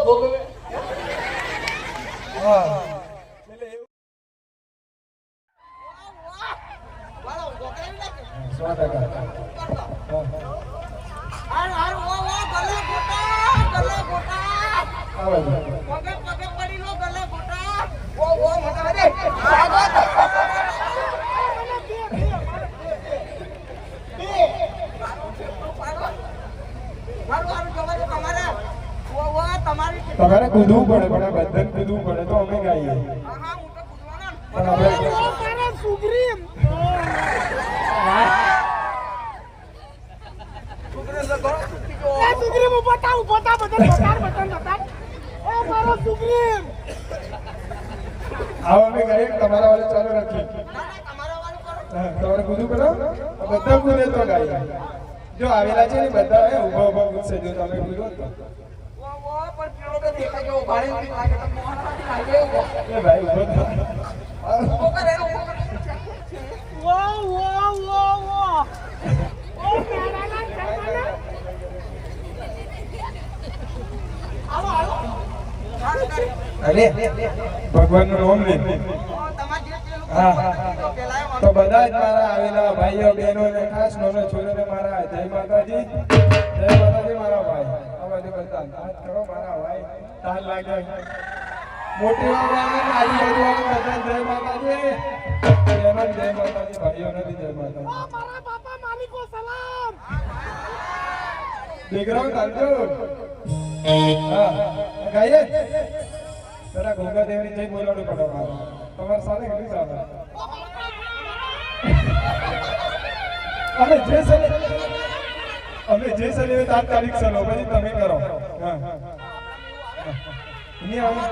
ભોગવે હા વાળો ગોકળે ના 100% હાર ઓ ગલે ગોટા આવે પગે પડી લો ગલે ગોટા ઓ મોટા દે તમારે કૂદવું પડે પણ બંધન કૂદવું પડે તો અમે ગાઈએ હા હું તો કૂદવાનો પણ સુગ્રીમ સુગ્રીમ ઉભો તા બટન બતા એ મારો સુગ્રીમ આવો અમે ગાઈએ તમારા વાળે ચાલુ રાખીએ તમારા વાળું કરો તમારે કૂદવું પડે બધા કૂદે તો ગાઈએ જો આવેલા છે ને બધા ઉભા કૂદશે જો તમે કૂદો તો પણ પેલો તો દેખાય કેવો ભાડે લાગે તો મોહનવાડી લાગે એ ભાઈ ઉભો ઉભો કરે વાહ ઓ આવો અરે ભગવાનનું નામ લે હા તો બધા જ મારા આવેલા ભાઈઓ બહેનો ને ખાસ નાનો છોકરાને મારા જય માતાજી મારા ભાઈ આ બધું બધા હાથ કરો મારા ભાઈ તાલ લાગે મોટી વાળાને આજુબાજુ વાળા બધા જય માતાજી બહેનો જય માતાજી ભાઈઓને બી જય માતાજી મારા બાપા માલિકો સલામ દીકરાઓ ચાલજો હા ગાઈએ જરા ગંગા દેવની જય બોલાડું પડે મારે તમારે સાથે કેટલી ચાલે અમે જે સલે તાત્કાલિક સલો પછી તમે કરો હા ની આવો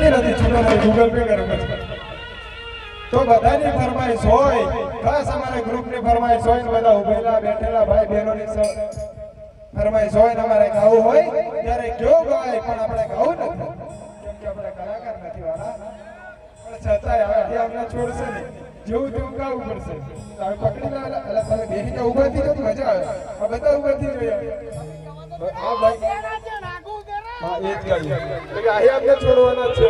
નથી છૂટો ગૂગલ પે કરો તો બધાની ફરમાઈશ હોય ખાસ અમારા ગ્રુપની ફરમાઈશ હોય ને બધા ઉભેલા બેઠેલા ભાઈ બહેનોની ફરમાઈશ હોય ને અમારે ગાવું હોય ત્યારે કયો ગાય પણ આપણે ગાવું નથી કેમ કે આપણે કલાકાર નથી વાળા પણ છતાંય હવે અમને છોડશે નહીં જેવું તેવું ગાવું પડશે તમે પકડી લો એટલે તમે બેસી જાઓ ઉભા થઈ જાઓ મજા આવે આ બધા ઉભા થઈ જોઈએ આ ભાઈ હા એ જ ગાઈએ એટલે અહીં આપણે છોડવાના છે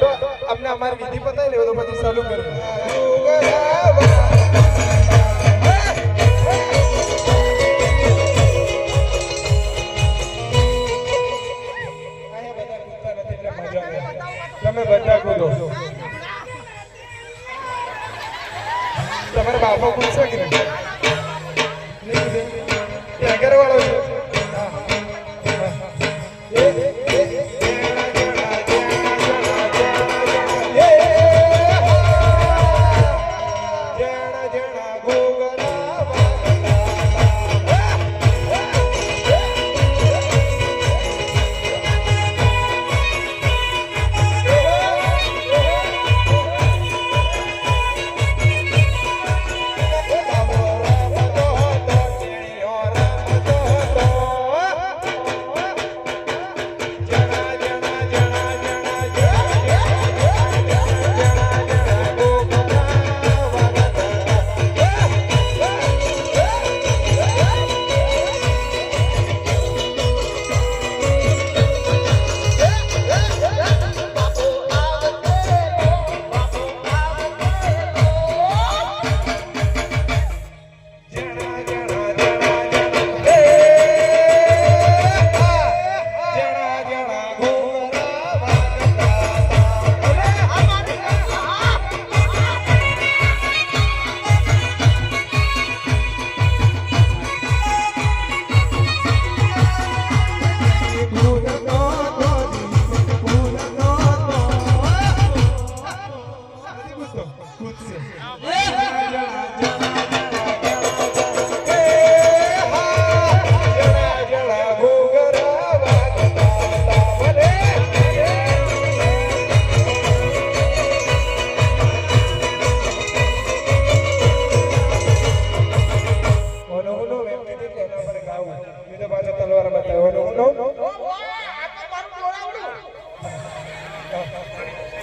તો અમને અમારી વિધિ પતાવી લેવો તો પછી ચાલુ કરીએ તમે બધા કૂદો તમારા બાપા કૂદશે કે નહીં એ 11 વાળો છે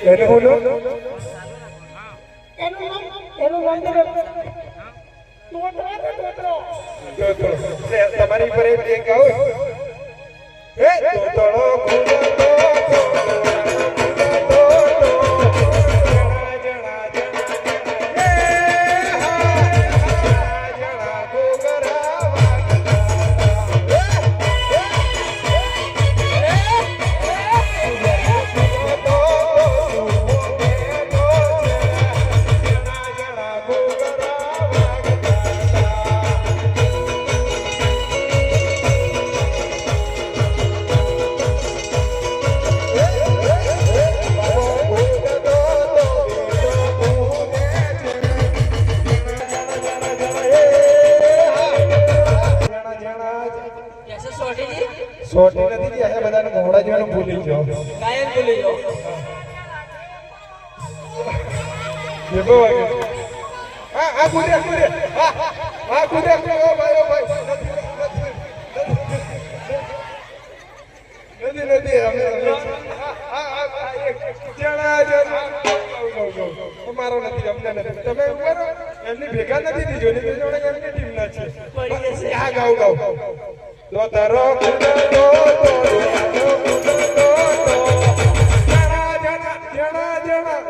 એને હું લો એનું નામ તો તમારી પર એક ગાઉં હે તોતળો ખુદો સોટી નથી આ બધાને ઘોડા જેવાનું ભૂલી ગયો કાયમ ભૂલી જાઓ. દેખો વાગે આ કુદે કુદે આ કુદે કુદે ઓ ભાઈ નથી અમે જણા અમારો નથી અમને નથી તમે બરો એમની ભેગા નથી દીજો ને બે જોડે એમની ટીમ ના છે આ ગાવ ગાવ લો તારો કુદો તો જણા જણા જણા જણા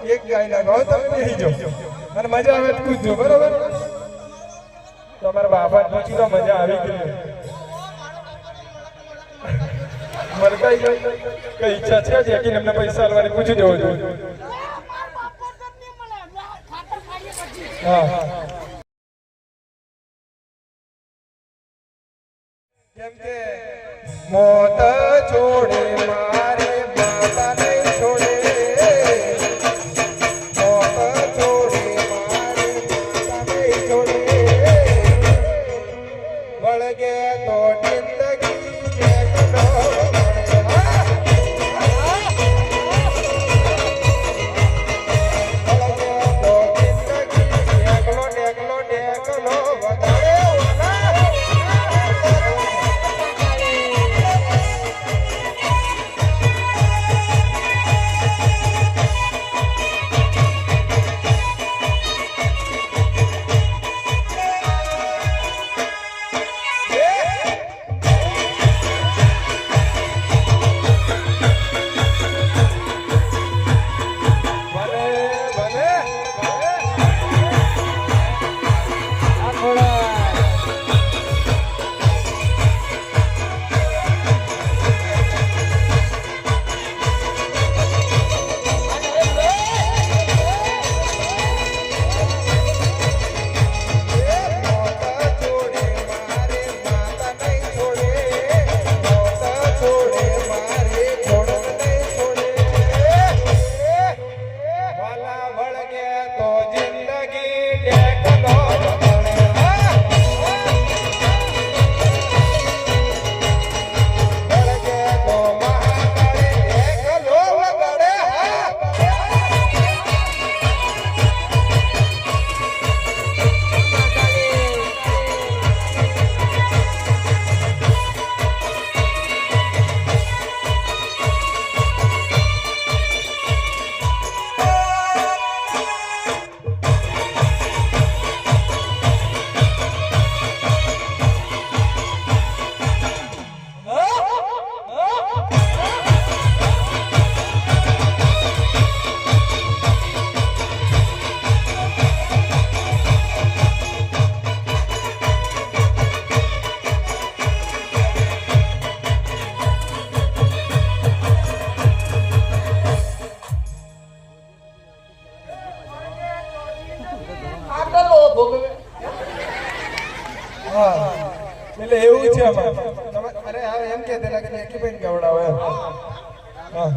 એક ગાય લગાવો તમે બેહી જાઓ અને મજા આવે તો કૂદજો બરાબર તમારા બાપા પૂછી તો મજા આવી ગઈ મરકાઈ ગઈ કઈ ઈચ્છા છે જે કે એમને પૈસા આલવાની પૂછી દેવો જોઈએ હા કેમ કે મોત છોડે મારે બાબા નહીં છોડે વળગે તો જિંદગી એકલો આટલો ભોગવે હા એટલે એવું છે આમાં. અરે હવે એમ કે તેના કે એકી બેન કેવડાવે. હા